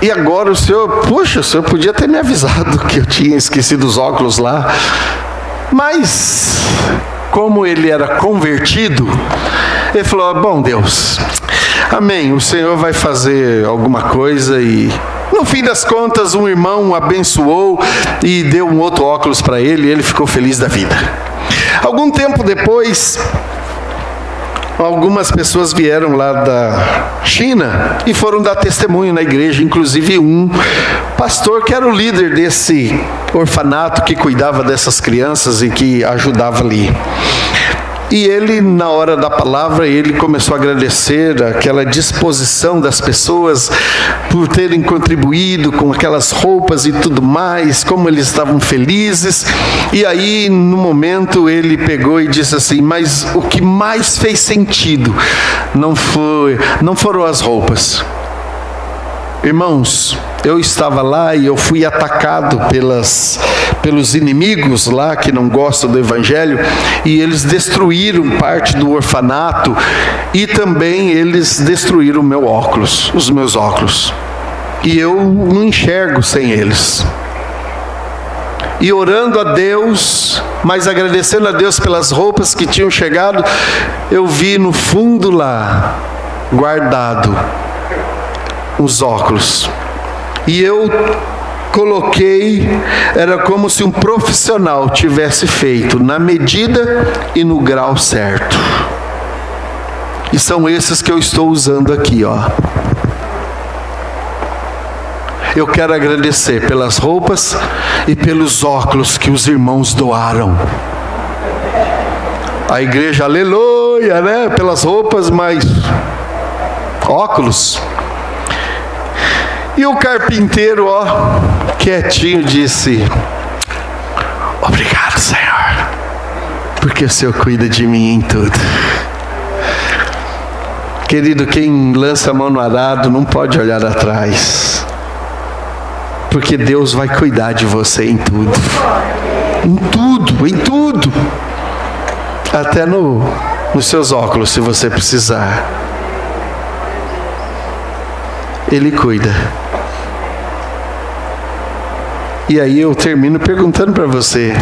e agora o Senhor podia ter me avisado que eu tinha esquecido os óculos lá. Mas, como ele era convertido, ele falou: bom, Deus, amém, o Senhor vai fazer alguma coisa. E no fim das contas, um irmão o abençoou e deu um outro óculos para ele, e ele ficou feliz da vida. Algum tempo depois, algumas pessoas vieram lá da China e foram dar testemunho na igreja, inclusive um pastor que era o líder desse orfanato que cuidava dessas crianças e que ajudava ali. E ele, na hora da palavra, ele começou a agradecer aquela disposição das pessoas por terem contribuído com aquelas roupas e tudo mais, como eles estavam felizes. E aí, no momento, ele pegou e disse assim: mas o que mais fez sentido não foram as roupas. Irmãos, eu estava lá e eu fui atacado pelos inimigos lá que não gostam do evangelho, e eles destruíram parte do orfanato e também eles destruíram os meus óculos. E eu não enxergo sem eles. E orando a Deus, mas agradecendo a Deus pelas roupas que tinham chegado, eu vi no fundo lá, guardado, os óculos. E eu coloquei, era como se um profissional tivesse feito na medida e no grau certo. E são esses que eu estou usando aqui, ó. Eu quero agradecer pelas roupas e pelos óculos que os irmãos doaram. A igreja, aleluia, né? Pelas roupas, mas óculos. E o carpinteiro, ó, quietinho, disse: obrigado, Senhor, porque o Senhor cuida de mim em tudo. Querido, quem lança a mão no arado não pode olhar atrás, porque Deus vai cuidar de você em tudo. Em tudo, em tudo. Até nos seus óculos, se você precisar. Ele cuida. E aí eu termino perguntando para você: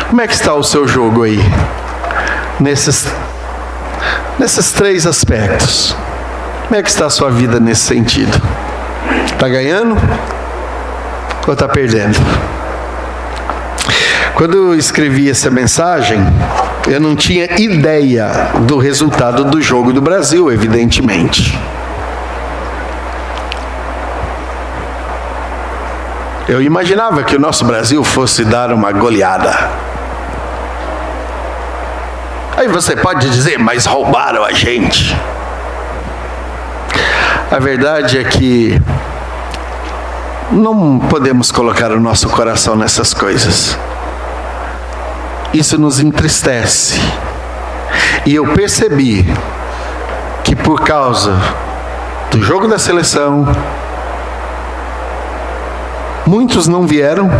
como é que está o seu jogo aí? Nesses 3 aspectos. Como é que está a sua vida nesse sentido? Está ganhando? Ou está perdendo? Quando eu escrevi essa mensagem, eu não tinha ideia do resultado do jogo do Brasil, evidentemente. Eu imaginava que o nosso Brasil fosse dar uma goleada. Aí você pode dizer: mas roubaram a gente. A verdade é que não podemos colocar o nosso coração nessas coisas. Isso nos entristece. E eu percebi que por causa do jogo da seleção, muitos não vieram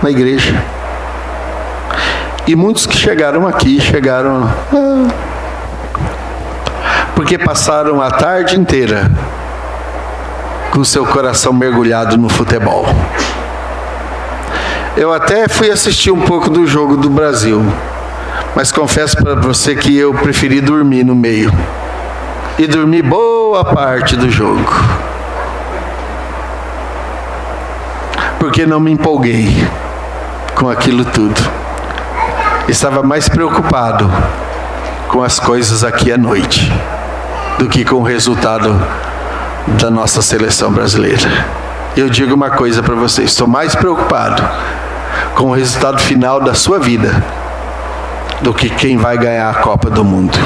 na igreja. E muitos que chegaram aqui, porque passaram a tarde inteira com seu coração mergulhado no futebol. Eu até fui assistir um pouco do jogo do Brasil, mas confesso para você que eu preferi dormir no meio. E dormi boa parte do jogo. Porque não me empolguei com aquilo tudo. Estava mais preocupado com as coisas aqui à noite do que com o resultado da nossa seleção brasileira. Eu digo uma coisa para vocês: estou mais preocupado com o resultado final da sua vida do que quem vai ganhar a Copa do Mundo.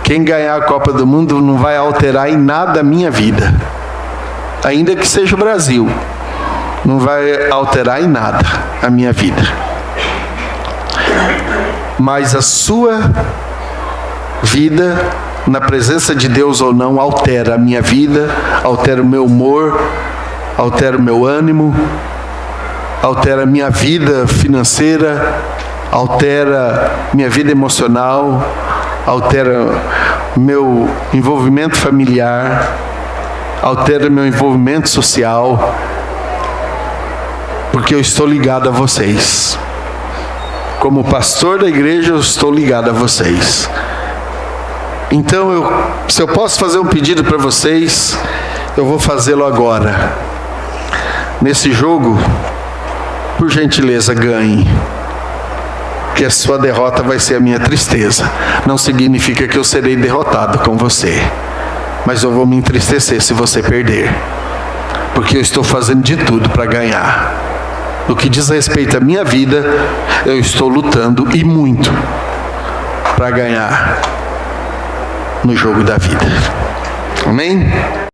Quem ganhar a Copa do Mundo não vai alterar em nada a minha vida, ainda que seja o Brasil. Não vai alterar em nada a minha vida. Mas a sua vida, na presença de Deus ou não, altera a minha vida, altera o meu humor, altera o meu ânimo, altera a minha vida financeira, altera minha vida emocional, altera meu envolvimento familiar, altera meu envolvimento social, porque eu estou ligado a vocês. Como pastor da igreja, eu estou ligado a vocês. Então, se eu posso fazer um pedido para vocês, eu vou fazê-lo agora. Nesse jogo, por gentileza, ganhe. porque a sua derrota vai ser a minha tristeza. Não significa que eu serei derrotado com você, mas eu vou me entristecer se você perder, porque eu estou fazendo de tudo para ganhar. No que diz respeito à minha vida, eu estou lutando e muito para ganhar no jogo da vida. Amém?